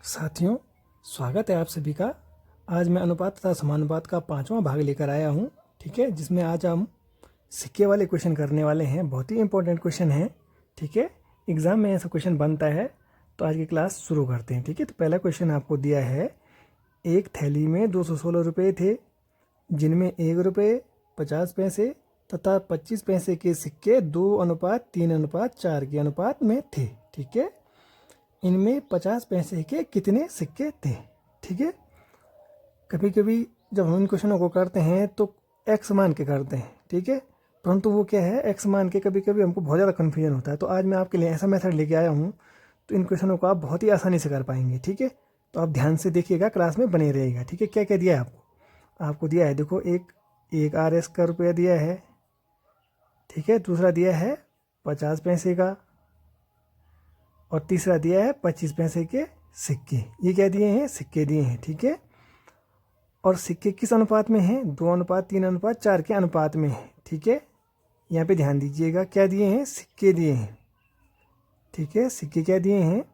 साथियों, स्वागत है आप सभी का। आज मैं अनुपात तथा समानुपात का 5वां भाग लेकर आया हूं। ठीक है, जिसमें आज हम सिक्के वाले क्वेश्चन करने वाले हैं। बहुत ही इंपॉर्टेंट क्वेश्चन है। ठीक है, एग्जाम में ऐसा क्वेश्चन बनता है। तो आज की क्लास शुरू करते हैं। ठीक है, तो पहला क्वेश्चन आपको दिया है, एक थैली में 216 रुपये थे, जिनमें 1 रुपये 50 पैसे तथा 25 पैसे के सिक्के 2:3:4 के अनुपात में थे। ठीक है, इनमें 50 पैसे के कितने सिक्के थे। ठीक है, कभी कभी जब हम इन क्वेश्चनों को करते हैं तो एक्स मान के करते हैं। ठीक है, परंतु वो क्या है, एक्स मान के कभी कभी हमको बहुत ज़्यादा कन्फ्यूजन होता है। तो आज मैं आपके लिए ऐसा मेथड लेके आया हूँ, तो इन क्वेश्चनों को आप बहुत ही आसानी से कर पाएंगे। ठीक है, तो आप ध्यान से देखिएगा, क्लास में बने रहिएगा। ठीक है, क्या क्या दिया है आपको दिया है, देखो एक RS का रुपया दिया है। ठीक है, दूसरा दिया है 50 पैसे का, और तीसरा दिया है 25 पैसे के सिक्के। ये क्या दिए हैं, सिक्के दिए हैं। ठीक है, और सिक्के किस अनुपात में हैं, 2:3:4 के अनुपात में है। ठीक है, यहाँ पे ध्यान दीजिएगा, क्या दिए हैं, सिक्के दिए हैं। ठीक है, सिक्के क्या दिए हैं,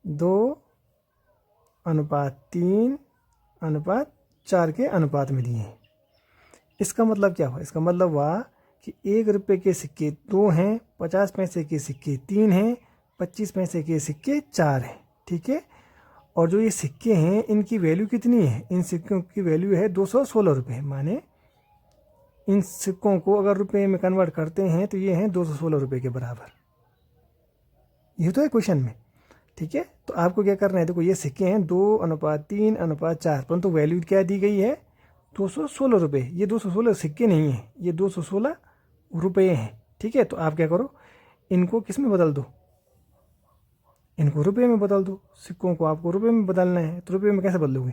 2:3:4 के अनुपात में दिए हैं। इसका मतलब क्या हुआ, इसका मतलब हुआ कि 1 रुपये के सिक्के 2 हैं, 50 पैसे के सिक्के 3 हैं, 25 पैसे के सिक्के 4 हैं। ठीक है, और जो ये सिक्के हैं इनकी वैल्यू कितनी है, इन सिक्कों की वैल्यू है 216 रुपये। माने इन सिक्कों को अगर रुपये में कन्वर्ट करते हैं तो ये हैं 216 रुपये के बराबर। ये तो है क्वेश्चन में। ठीक है, तो आपको क्या करना है, देखो ये सिक्के हैं 2:3:4, परंतु वैल्यू क्या दी गई है, 216 रुपये। ये 216 सिक्के नहीं है, ये 216 रुपये हैं। ठीक है, तो आप क्या करो, इनको किस में बदल दो, इनको रुपये में बदल दो। सिक्कों को आपको रुपये में बदलना है, तो रुपये में कैसे बदलोगे,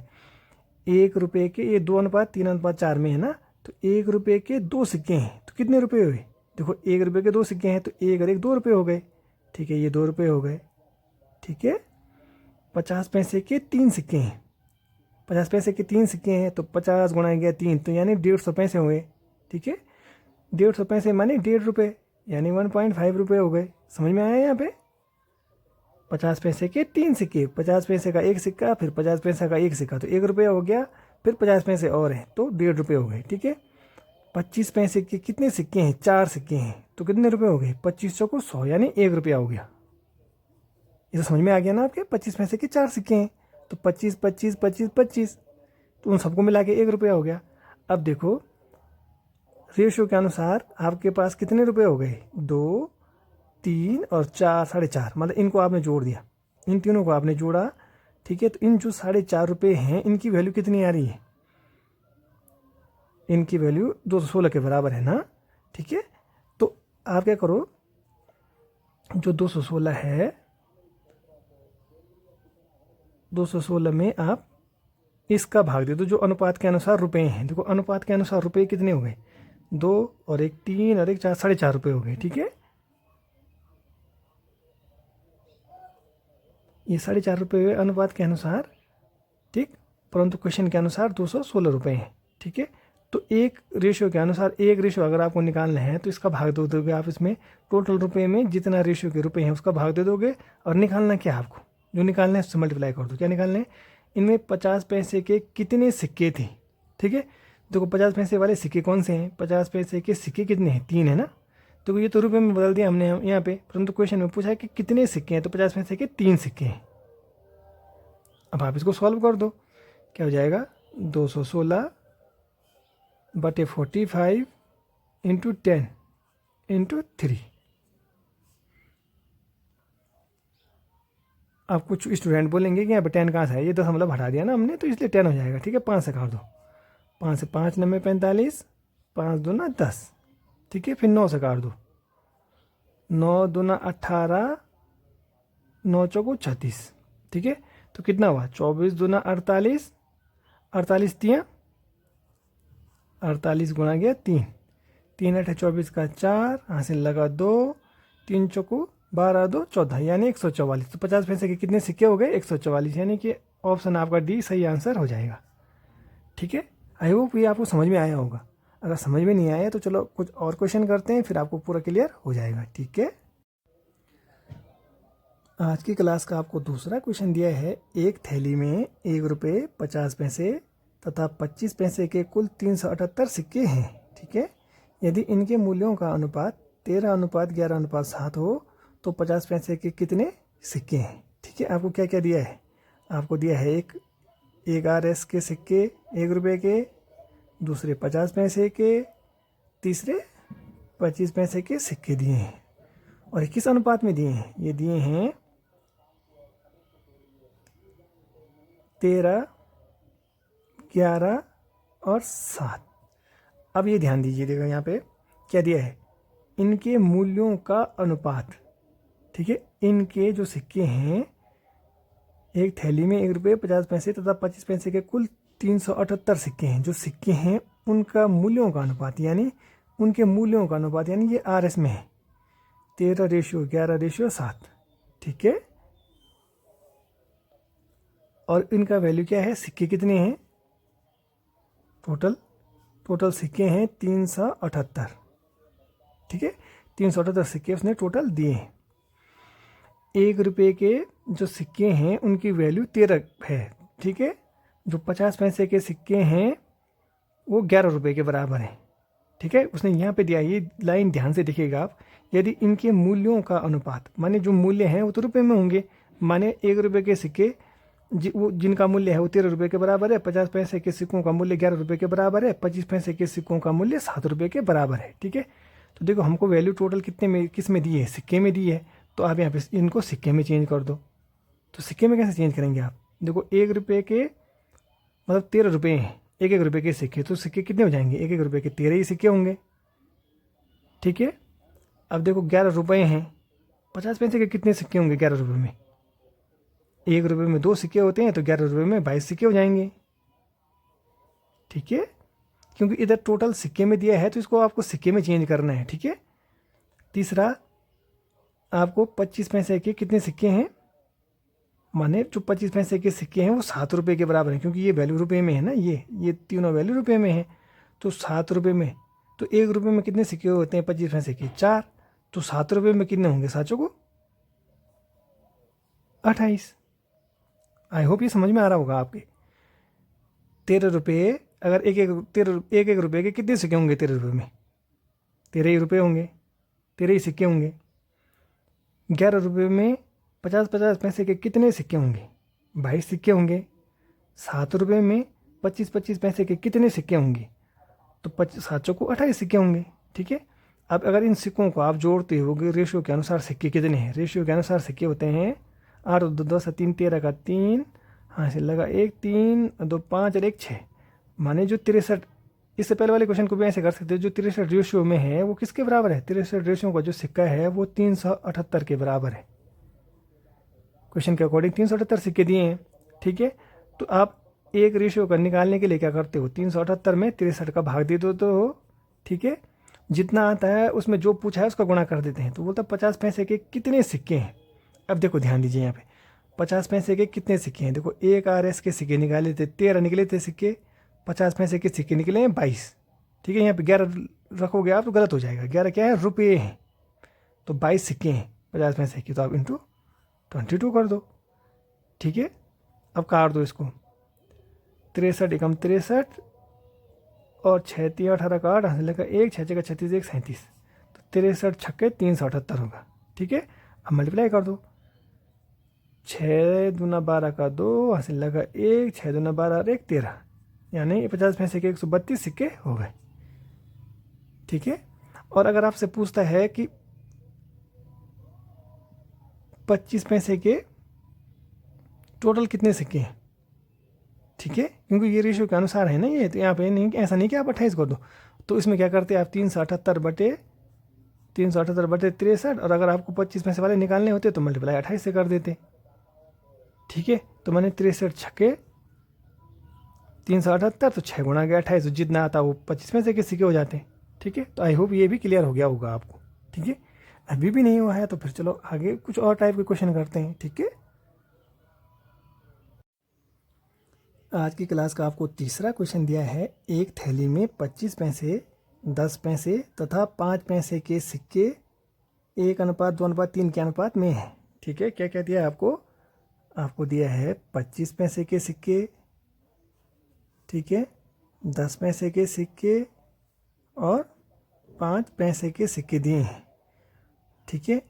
1 रुपये के, ये 2:3:4 में है ना, तो 1 रुपये के 2 सिक्के हैं, तो कितने रुपये हुए, देखो 1 रुपये के 2 सिक्के हैं, तो 1 और 1 2 रुपये हो गए। ठीक है, ये 2 रुपये हो गए। ठीक है, 50 पैसे के 3 सिक्के हैं, 50 पैसे के 3 सिक्के हैं, तो 50 गुणा गया 3, तो यानी 150 पैसे हुए। ठीक है, 150 पैसे माने 1.5 रुपये, यानी 1.5 रुपये हो गए। समझ में आया यहाँ पे, 50 पैसे के 3 सिक्के, 50 पैसे का 1 सिक्का, फिर 50 पैसे का 1 सिक्का, तो 1 रुपया हो गया, फिर 50 पैसे और हैं, तो 1.5 रुपये हो गए। ठीक है, 25 पैसे के कितने सिक्के हैं, 4 सिक्के हैं, तो कितने रुपये हो गए, 25 चौको 100, यानी 1 रुपया हो गया। ये तो समझ में आ गया ना आपके, 25 पैसे के 4 सिक्के हैं, तो 25 25 25 25, तो उन सबको मिला के 1 रुपया हो गया। अब देखो रेशियो के अनुसार आपके पास कितने रुपये हो गए, 2, 3 और 4, 4.5, मतलब इनको आपने जोड़ दिया, इन तीनों को आपने जोड़ा। ठीक है, तो इन जो 4.5 रुपये हैं इनकी वैल्यू कितनी आ रही है, इनकी वैल्यू 216 के बराबर है ना। ठीक है, तो आप क्या करो, जो 216 है, 216 में आप इसका भाग दे दो जो अनुपात के अनुसार रुपये हैं। देखो अनुपात के अनुसार रुपये कितने हो गए, 2 और 1 3 और 1 4, 4.5 रुपये हो गए। ठीक है, ये 4.5 रुपये हुए अनुपात के अनुसार। ठीक, परंतु क्वेश्चन के अनुसार 216 रुपये हैं। ठीक है, तो एक रेशियो के अनुसार, एक रेशियो अगर आपको निकालना है तो इसका भाग दे दोगे आप, इसमें टोटल रुपये में जितना रेशियो के रुपये हैं उसका भाग दे दोगे, और निकालना क्या आपको, जो निकालना है उससे मल्टीप्लाई कर दो। क्या निकालना है, इनमें 50 पैसे के कितने सिक्के थे। ठीक है, देखो 50 पैसे वाले सिक्के कौन से हैं, 50 पैसे के सिक्के कितने हैं, 3 है ना, तो ये तो रुपये में बदल दिया हमने यहाँ पे, परंतु क्वेश्चन में पूछा है कि कितने सिक्के हैं, तो 50 पैसे के 3 सिक्के हैं। अब आप इसको सॉल्व कर दो, क्या हो जाएगा, 216/45 × 10 × 3। अब कुछ स्टूडेंट बोलेंगे कि यहाँ पे 10 कहाँ से है, ये 10 मतलब हटा दिया ना हमने, तो इसलिए 10 हो जाएगा। ठीक है, 5 से काट दो, 5 से 5 9 45, 5 दूना 10। ठीक है, फिर 9 से काट दो, 9 दूना 18, 9 चौको 36। ठीक है, तो कितना हुआ, 24 दूना 48, 48 तियाँ 48 गुणा गया 3, 3 8 24 का 4, हासिल लगा 2, 3 चौको 12 2 14, यानी 144। तो 50 पैसे के कितने सिक्के हो गए, 144, यानी कि ऑप्शन आपका डी सही आंसर हो जाएगा। ठीक है, आई होप ये आपको समझ में आया होगा। अगर समझ में नहीं आया तो चलो कुछ और क्वेश्चन करते हैं, फिर आपको पूरा क्लियर हो जाएगा। ठीक है, आज की क्लास का आपको दूसरा क्वेश्चन दिया है। एक थैली में 1 रुपये 50 पैसे तथा 25 पैसे के कुल 378 सिक्के हैं। ठीक है, यदि इनके मूल्यों का अनुपात 13:11:7 हो तो 50 पैसे के कितने सिक्के हैं। ठीक है, आपको क्या क्या दिया है, आपको दिया है एक RS के सिक्के 1 रुपये के, दूसरे 50 पैसे के, तीसरे 25 पैसे के सिक्के दिए हैं। और ये किस अनुपात में दिए हैं, ये दिए हैं 13, 11 और 7। अब ये ध्यान दीजिए, देखो यहाँ पे क्या दिया है, इनके मूल्यों का अनुपात। ठीक है, इनके जो सिक्के हैं, एक थैली में 1 रुपये 50 पैसे तथा 25 पैसे के कुल 378 सिक्के हैं। जो सिक्के हैं उनका मूल्यों का अनुपात, यानी उनके मूल्यों का अनुपात, यानी ये RS में है 13:11:7। ठीक है, और इनका वैल्यू क्या है, सिक्के कितने हैं, टोटल सिक्के हैं 378। ठीक है, 378 सिक्के उसने टोटल दिए हैं। 1 रुपये के जो सिक्के हैं उनकी वैल्यू 13 है। ठीक है, जो 50 पैसे के सिक्के हैं वो 11 रुपये के बराबर हैं। ठीक है, उसने यहाँ पे दिया, ये लाइन ध्यान से देखिएगा आप। यदि इनके मूल्यों का अनुपात, माने जो मूल्य हैं वो तो रुपये में होंगे, माने 1 रुपये के सिक्के वो जिनका मूल्य है वो 13 रुपये के बराबर है, 50 पैसे के सिक्कों का मूल्य 11 रुपये के बराबर है, 25 पैसे के सिक्कों का मूल्य 7 रुपये के बराबर है। ठीक है, तो देखो हमको वैल्यू टोटल कितने में, किस में दी है, सिक्के में दी है। तो आप यहाँ पे इनको सिक्के में चेंज कर दो। तो सिक्के में कैसे चेंज करेंगे आप, देखो 1 रुपये के मतलब 13 रुपये हैं, 1 रुपये के सिक्के, तो सिक्के कितने हो जाएंगे, 1 रुपये के 13 ही सिक्के होंगे। ठीक है, अब देखो 11 रुपये हैं, 50 पैसे के कितने सिक्के होंगे 11 रुपये में, 1 रुपये में 2 सिक्के होते हैं, तो 11 रुपये में 22 सिक्के हो जाएंगे। ठीक है, क्योंकि इधर टोटल सिक्के में दिया है तो इसको आपको सिक्के में चेंज करना है। ठीक है, तीसरा आपको 25 पैसे के कितने सिक्के हैं, माने जो 25 पैसे के सिक्के हैं वो 7 रुपये के बराबर हैं, क्योंकि ये वैल्यू रुपये में है ना, ये तीनों वैल्यू रुपये में है। तो 7 रुपये में, तो 1 रुपये में कितने सिक्के होते हैं 25 पैसे के, 4, तो 7 रुपये में कितने होंगे, 7 को 28। आई होप ये समझ में आ रहा होगा आपके। 13 रुपये, अगर एक रुपये के कितने सिक्के होंगे 13 रुपये में, 13 ही रुपये होंगे, 13 ही सिक्के होंगे। 11 रुपये में 50 पैसे के कितने सिक्के होंगे, 22 सिक्के होंगे। 7 रुपये में 25 पैसे के कितने सिक्के होंगे, तो 7 को 28 सिक्के होंगे। ठीक है, अब अगर इन सिक्कों को आप जोड़ते हो रेशियो के अनुसार सिक्के कितने हैं, रेशियो के अनुसार सिक्के होते हैं 8 2 10 3 13 का 3, हाँ से लगा 1 3 2 5 और 1 6, माने जो 63, इससे पहले वाले क्वेश्चन को भी ऐसे कर सकते हो, जो 63 रेशियो में है वो किसके बराबर है, 63 रेशियो का जो सिक्का है वो 378 के बराबर है। क्वेश्चन के अकॉर्डिंग 378 सिक्के दिए हैं। ठीक है, तो आप एक रेशियो का निकालने के लिए क्या करते हो, 378 में 63 का भाग दे दो तो ठीक है, जितना आता है उसमें जो पूछा है उसका गुणा कर देते हैं। तो बोलता 50 पैसे के कितने सिक्के हैं। अब देखो ध्यान दीजिए यहाँ पे 50 पैसे के कितने सिक्के हैं, देखो 1 RS के सिक्के निकाले थे, 13 निकले थे सिक्के, 50 पैसे के सिक्के निकले हैं 22। ठीक है, यहाँ पे 11 रखोगे आप तो गलत हो जाएगा, 11 क्या है, रुपये हैं, तो 22 सिक्के हैं 50 पैसे की, तो आप इंटू 22 कर दो। ठीक है, अब काट दो इसको, 63 एकम 63 और 6 3 18 का 8, लगा 1 6 6 36 1 37, तो 63 छक्के 378 होगा। ठीक है, अब मल्टीप्लाई कर दो, 6 दूना 12 का 2, हासिल लगा 1 6 दूना 12 और 1 13, यानी 50 पैसे के 132 सिक्के हो गए। ठीक है, और अगर आपसे पूछता है कि 25 पैसे के टोटल कितने सिक्के हैं, ठीक है, क्योंकि ये रेशियो के अनुसार है ना ये, तो यहाँ पे नहीं, ऐसा नहीं कि आप 28 कर दो, तो इसमें क्या करते हैं आप 378 बटे 63, और अगर आपको 25 पैसे वाले निकालने होते तो मल्टीप्लाई 28 से कर देते। ठीक है, तो मैंने 63 छक्के 378, तो 6 गुणा गया 28, तो जितना आता वो 25 पैसे के सिक्के हो जाते हैं। ठीक है, तो आई होप ये भी क्लियर हो गया होगा आपको। ठीक है, अभी भी नहीं हुआ है तो फिर चलो आगे कुछ और टाइप के क्वेश्चन करते हैं। ठीक है, आज की क्लास का आपको तीसरा क्वेश्चन दिया है। एक थैली में 25 पैसे 10 पैसे तथा 5 पैसे के सिक्के 1:2:3 के अनुपात में है। ठीक है, क्या क्या दिया है आपको? आपको दिया है 25 पैसे के सिक्के, ठीक है, 10 पैसे के सिक्के और 5 पैसे के सिक्के दिए हैं, ठीक है।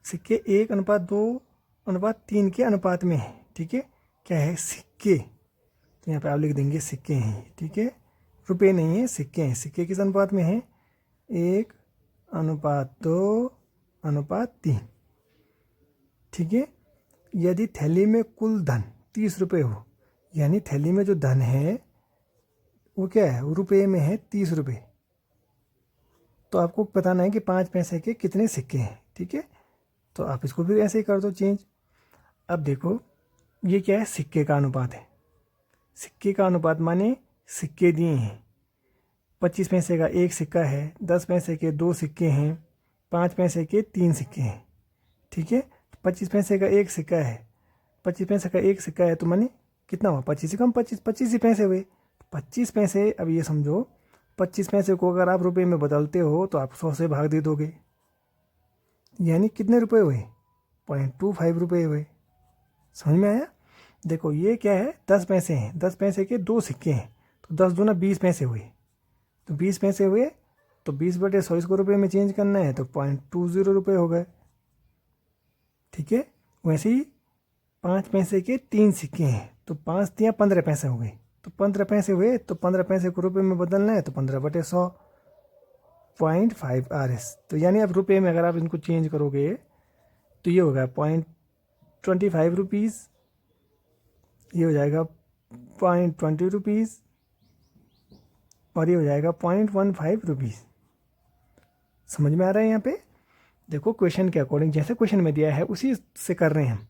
सिक्के 1:2:3 के अनुपात में है, ठीक है। क्या है? सिक्के। तो यहाँ पे आप लिख देंगे सिक्के हैं, ठीक है, रुपए नहीं है, सिक्के हैं। सिक्के किस अनुपात में है? 1:2:3, ठीक है। यदि थैली में कुल धन 30 रुपये हो, यानी थैली में जो धन है वो क्या है? वो रुपये में है 30 रुपये। तो आपको बताना है कि 5 पैसे के कितने सिक्के हैं, ठीक है। तो आप इसको भी ऐसे ही कर दो चेंज। अब देखो ये क्या है? सिक्के का अनुपात है। सिक्के का अनुपात माने सिक्के दिए हैं, 25 पैसे का एक सिक्का है, 10 पैसे के 2 सिक्के हैं, 5 पैसे के 3 सिक्के हैं, ठीक है। 25 पैसे का एक सिक्का है, 25 पैसे का एक सिक्का है तो माने कितना हुआ? 25 से कम 25 ही पैसे हुए। 25 पैसे, अब ये समझो 25 पैसे को अगर आप रुपए में बदलते हो तो आप 100 से भाग दे दोगे, यानी कितने रुपए हुए? 0.25 रुपये हुए। समझ में आया? देखो ये क्या है? 10 पैसे हैं, 10 पैसे के 2 सिक्के हैं, तो 10 दूना 20 पैसे हुए। तो 20 पैसे हुए तो 20/100 इसको रुपये में चेंज करना है तो 0.20 रुपये हो गए, ठीक है। वैसे ही 5 पैसे के 3 सिक्के हैं तो 5 तिया 15 पैसे हो गए, तो 15 पैसे हुए तो 15 पैसे को रुपये में बदलना है तो 15/100, 0.5 RS। तो यानी अब रुपये में अगर आप इनको चेंज करोगे तो ये होगा 0.25 रुपीज़, ये हो जाएगा 0.20 रुपीज़ और ये हो जाएगा 0.15 रुपीज़। समझ में आ रहा है? यहाँ पे देखो क्वेश्चन के अकॉर्डिंग जैसे क्वेश्चन में दिया है उसी से कर रहे हैं हम।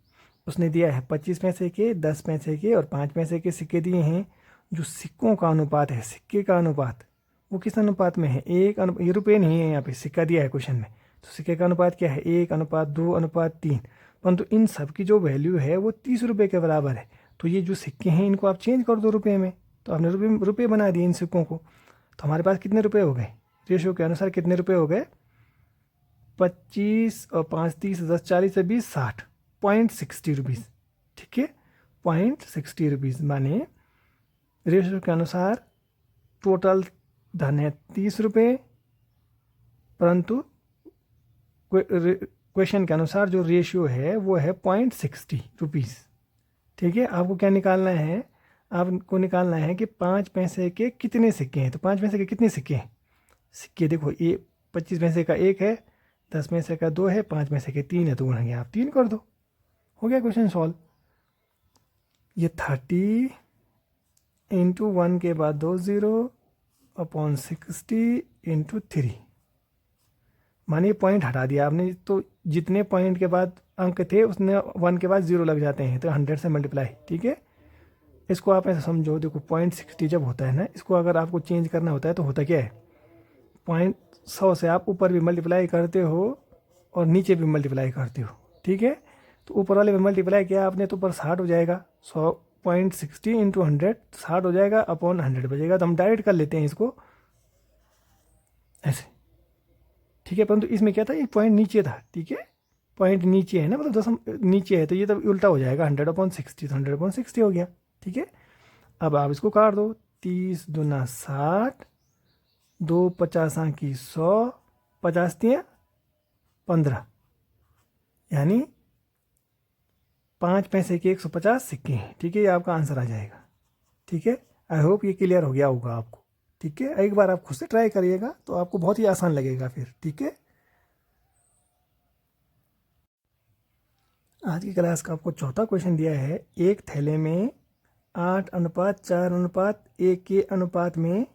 उसने दिया है 25 पैसे के, 10 पैसे के और 5 पैसे के सिक्के दिए हैं। जो सिक्कों का अनुपात है, सिक्के का अनुपात, वो किस अनुपात में है? ये रुपये नहीं है, यहाँ पे सिक्का दिया है क्वेश्चन में, तो सिक्के का अनुपात क्या है? 1:2:3। परंतु इन सब की जो वैल्यू है वो 30 रुपये के बराबर है। तो ये जो सिक्के हैं इनको आप चेंज कर दो रुपये में, तो आपने रुपये बना दिए इन सिक्कों को। तो हमारे पास कितने रुपये हो गए? रेशियो के अनुसार कितने रुपये हो गए? 25 और 5 30 10 40 से 20 60, 0.60 रुपीज़, ठीक है। 0.60 रुपीज़ माने रेशियो के अनुसार टोटल धन है 30 रुपये, परंतु क्वेश्चन के अनुसार जो रेशियो है वो है 0.60 रुपीज़, ठीक है। आपको क्या निकालना है? आपको निकालना है कि 5 पैसे के कितने सिक्के हैं। तो 5 पैसे के कितने सिक्के हैं? सिक्के देखो, ये 25 पैसे का एक है, 10 पैसे का 2 है, 5 पैसे के 3 है, तो गुणा आप 3 कर दो, हो गया क्वेश्चन सॉल्व। ये 30 × 1 के बाद 2 0/60 × 3, मानिए पॉइंट हटा दिया आपने, तो जितने पॉइंट के बाद अंक थे उसने 1 के बाद 0 लग जाते हैं, तो 100 से मल्टीप्लाई, ठीक है। इसको आप ऐसा समझो, देखो 0.60 जब होता है ना, इसको अगर आपको चेंज करना होता है तो होता क्या है? 100 से आप ऊपर भी मल्टीप्लाई करते हो और नीचे भी मल्टीप्लाई करते हो, ठीक है। तो ऊपर वाले में मल्टीप्लाई किया आपने तो ऊपर 60 हो जाएगा, 100.60 × 100 60 हो जाएगा, अपॉन 100 बचेगा। तो हम डायरेक्ट कर लेते हैं इसको ऐसे, ठीक है। परंतु इसमें क्या था? ये पॉइंट नीचे था, ठीक है, पॉइंट नीचे है ना, मतलब 10 नीचे है, तो ये तब उल्टा हो जाएगा, 100/60, तो 100/60 हो गया, ठीक है। अब आप इसको काट दो, 30 दूना 60, 2 50 की 100, 50 तिया 15, यानी 5 पैसे के 150 सिक्के हैं, ठीक है। ये आपका आंसर आ जाएगा, ठीक है। आई होप ये क्लियर हो गया होगा आपको, ठीक है। एक बार आप खुद से ट्राई करिएगा तो आपको बहुत ही आसान लगेगा फिर, ठीक है। आज की क्लास का आपको चौथा क्वेश्चन दिया है। एक थैले में 8:4:1 के अनुपात में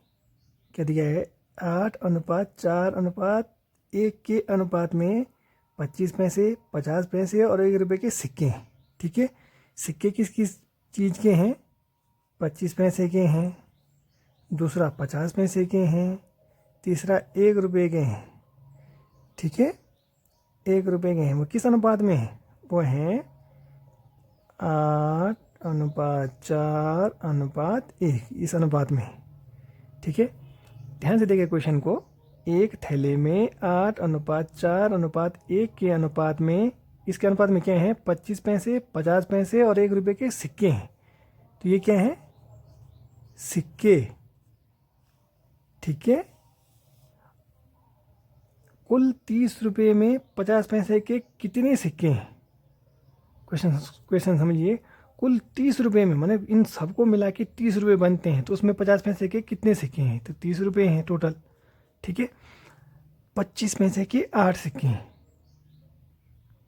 क्या दिया है? 8:4:1 के अनुपात में 25 पैसे, 50 पैसे और 1 रुपये के सिक्के हैं, ठीक है। सिक्के किस किस चीज़ के हैं? 25 पैसे के हैं, दूसरा 50 पैसे के हैं, तीसरा 1 रुपये के हैं, ठीक है। 1 रुपये के हैं, वो किस अनुपात में है? वो हैं 8:4:1, इस अनुपात में, ठीक है। ध्यान से देखिए क्वेश्चन को। एक थैले में 8:4:1 के अनुपात में इसके अनुपात में क्या है, 25 पैसे, 50 पैसे और 1 रुपये के सिक्के हैं। तो ये क्या है, सिक्के। ठीक है, कुल 30 रुपये में 50 पैसे के कितने सिक्के हैं? क्वेश्चन समझिए, कुल 30 रुपये में, माने इन सबको मिला के 30 रुपये बनते हैं, तो उसमें 50 पैसे के कितने सिक्के हैं? तो 30 रुपये हैं टोटल। ठीक है, 25 पैसे के 8 सिक्के हैं,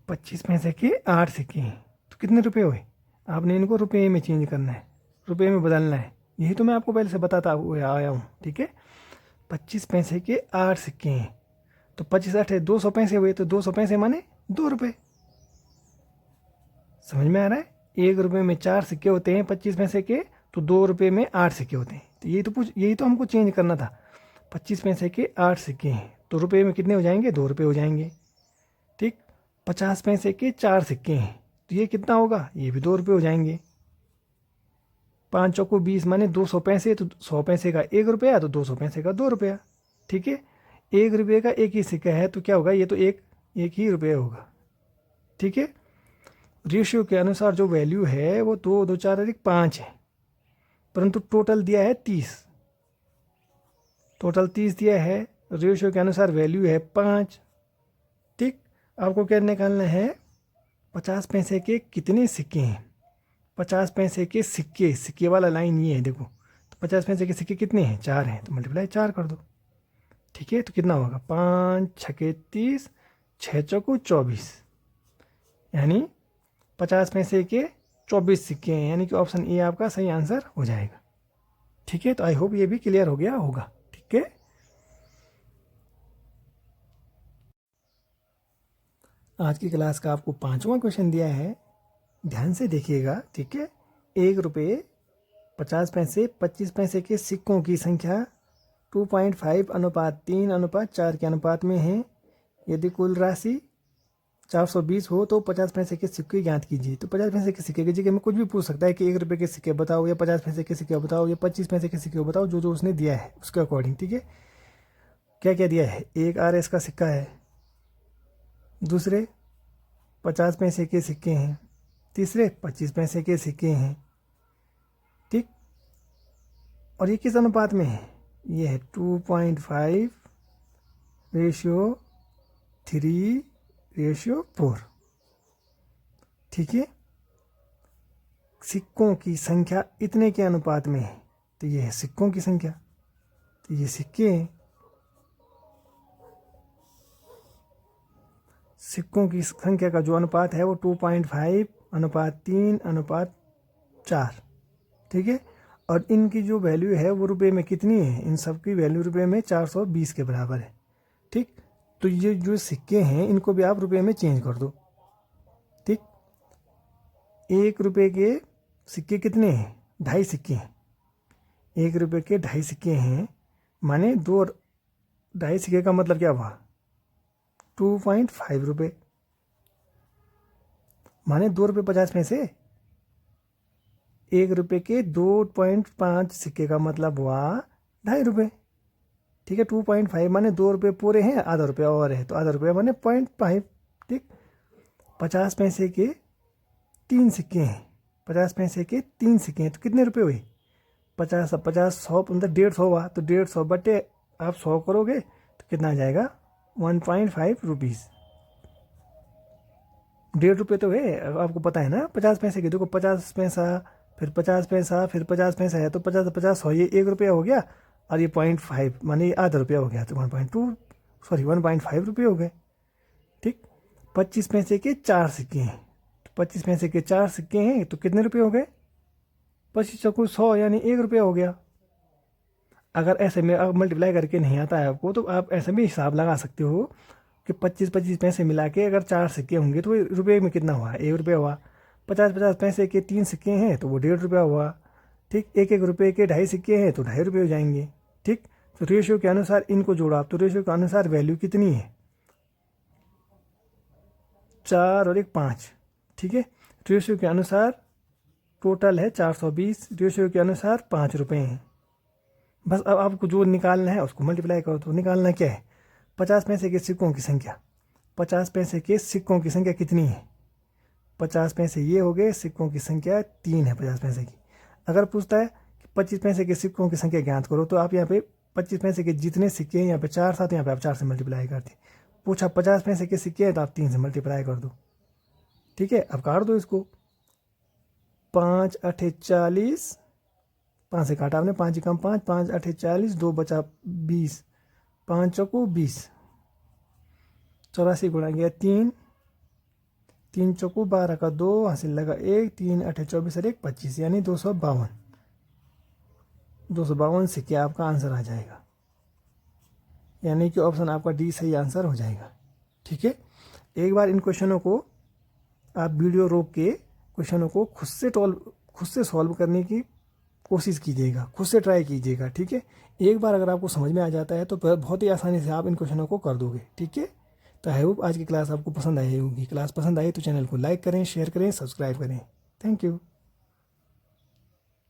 25 पैसे के 8 सिक्के हैं, तो कितने रुपये हुए? आपने इनको रुपये में चेंज करना है, रुपये में बदलना है। यही तो मैं आपको पहले से बताता हुआ आया हूँ। ठीक है, 25 पैसे के 8 सिक्के हैं, तो 25 8 है, 200 पैसे हुए, तो 200 पैसे माने 2 रुपये। समझ में आ रहा है? 1 रुपये में 4 सिक्के होते हैं 25 पैसे के, तो 2 रुपये में 8 सिक्के होते हैं। तो यही तो हमको चेंज करना था। 25 पैसे के 8 सिक्के हैं, तो रुपये में कितने हो जाएंगे? 2 रुपये हो जाएंगे। ठीक, 50 पैसे के 4 सिक्के हैं, तो ये कितना होगा? ये भी 2 रुपये हो जाएंगे। 5 चौको 20 माने 200 पैसे, तो 100 पैसे का 1 रुपया, तो 200 पैसे का 2 रुपया। ठीक है, 1 रुपये का 1 ही सिक्का है, तो क्या होगा? ये तो एक ही रुपये होगा। ठीक है, रेशियो के अनुसार जो वैल्यू है वो 2 2 4 अधिक 5 है, परंतु टोटल दिया है 30। टोटल 30 दिया है, रेशियो के अनुसार वैल्यू है 5। ठीक, आपको क्या निकालना है? 50 पैसे के कितने सिक्के हैं? 50 पैसे के सिक्के, सिक्के वाला लाइन ये है देखो। तो 50 पैसे के सिक्के कितने हैं? 4 हैं, तो मल्टीप्लाई 4 कर दो। ठीक है, तो कितना होगा? 5 छके 30, 6 चौको 24, यानी 50 पैसे के 24 सिक्के हैं, यानी कि ऑप्शन ए आपका सही आंसर हो जाएगा। ठीक है, तो आई होप ये भी क्लियर हो गया होगा। ठीक है, आज की क्लास का आपको 5वां क्वेश्चन दिया है, ध्यान से देखिएगा। ठीक है, 1 रुपये 50 पैसे 25 पैसे के सिक्कों की संख्या 2.5 अनुपात 3 अनुपात 4 के अनुपात में है। यदि कुल राशि 420 हो तो 50 पैसे के सिक्के ज्ञात कीजिए। तो 50 पैसे के सिक्के की जगह में कुछ भी पूछ सकता है कि 1 रुपये के सिक्के बताओ, या 50 पैसे के सिक्के बताओ, या 25 पैसे के सिक्के बताओ, जो उसने दिया है उसके अकॉर्डिंग। ठीक है, क्या क्या दिया है? एक RS का सिक्का है, दूसरे 50 पैसे के सिक्के हैं, तीसरे 25 पैसे के सिक्के हैं। ठीक, और ये किस अनुपात में है? ये है 2.5 रेशियो 3 रेशियो 4। ठीक है, सिक्कों की संख्या इतने के अनुपात में है, तो ये है सिक्कों की संख्या। तो ये सिक्के हैं, सिक्कों की संख्या का जो अनुपात है वो 2.5 अनुपात 3 अनुपात 4। ठीक है, और इनकी जो वैल्यू है वो रुपए में कितनी है? इन सब की वैल्यू रुपए में 420 के बराबर है। ठीक, तो ये जो सिक्के हैं इनको भी आप रुपए में चेंज कर दो। ठीक, 1 रुपये के सिक्के कितने हैं? 2.5 सिक्के हैं। 1 रुपये के 2.5 सिक्के हैं, माने 2.5 सिक्के का मतलब क्या हुआ? 2.5 रुपये, माने 2 रुपये 50 पैसे। 1 रुपये के 2.5 सिक्के का मतलब हुआ 2.5 रुपये। ठीक है, 2.5 माने 2 रुपये पूरे हैं, आधा रुपया और है, तो आधा रुपया माने 0.5। ठीक, 50 पैसे के 3 सिक्के हैं, 50 पैसे के 3 सिक्के हैं, तो कितने रुपये हुए? 50 50 100 मतलब 150 हुआ, तो 150 बटे आप 100 करोगे तो कितना आ जाएगा? 1.5 रुपीज़। 1.5 रुपये तो है, आपको पता है ना। 50 पैसे के देखो, 50 पैसा, फिर 50 पैसा, फिर 50 पैसा है, तो 50 50 100, ये 1 रुपया हो गया, और ये 0.5 माने आधा रुपया हो गया, तो 1.5 रुपये हो गए। ठीक, 25 पैसे के 4 सिक्के हैं, तो 25 पैसे के 4 सिक्के हैं, तो कितने रुपये हो गए? 25 चौको 100, यानी 1 रुपया हो गया। अगर ऐसे में अब मल्टीप्लाई करके नहीं आता है आपको, तो आप ऐसे भी हिसाब लगा सकते हो कि 25 पैसे मिला के अगर 4 सिक्के होंगे तो रुपये में कितना हुआ? 1 रुपया हुआ। 50 पैसे के 3 सिक्के हैं, तो वो 1.5 रुपया हुआ। ठीक, 1 रुपये के 2.5 सिक्के हैं, तो 2.5 रुपये हो जाएंगे। ठीक, तो रेशियो के अनुसार इनको जोड़ा, तो रेशियो के अनुसार वैल्यू कितनी है? 4 और 1 5। ठीक है, रेशियो के अनुसार टोटल है 420, रेशियो के अनुसार 5 रुपये हैं। बस अब आपको जो निकालना है उसको मल्टीप्लाई करो, तो निकालना क्या है? 50 पैसे के सिक्कों की संख्या 50 पैसे के सिक्कों की संख्या कितनी है? 50 पैसे ये हो गए, सिक्कों की संख्या 3 है 50 पैसे की। अगर पूछता है कि 25 पैसे के सिक्कों की संख्या ज्ञात करो, तो आप यहाँ पे 25 पैसे के जितने सिक्के हैं यहाँ पे 4 था, तो यहाँ पे आप 4 से मल्टीप्लाई करते। पूछा 50 पैसे के सिक्के हैं, तो आप 3 से मल्टीप्लाई कर दो। ठीक है, अब काट दो इसको। 5 अठे 40, 5 से काटा आपने, 5 कम 5, 5 अठे 40, 2 बचा 20, 5 चौको 20, 84 गुणा गया 3, 3 चौको 12 का 2, हासिल लगा 1, 3 अठे 24 और 1 25, यानी 252। 252 सिक्के आपका आंसर आ जाएगा, यानी कि ऑप्शन आपका डी सही आंसर हो जाएगा। ठीक है, एक बार इन क्वेश्चनों को आप वीडियो रोक के क्वेश्चनों को खुद से सॉल्व करने की कोशिश कीजिएगा, खुद से ट्राई कीजिएगा। ठीक है, एक बार अगर आपको समझ में आ जाता है तो बहुत ही आसानी से आप इन क्वेश्चनों को कर दोगे। ठीक है, तो आई होप आज की क्लास आपको पसंद आई होगी। क्लास पसंद आई तो चैनल को लाइक करें, शेयर करें, सब्सक्राइब करें। Thank you.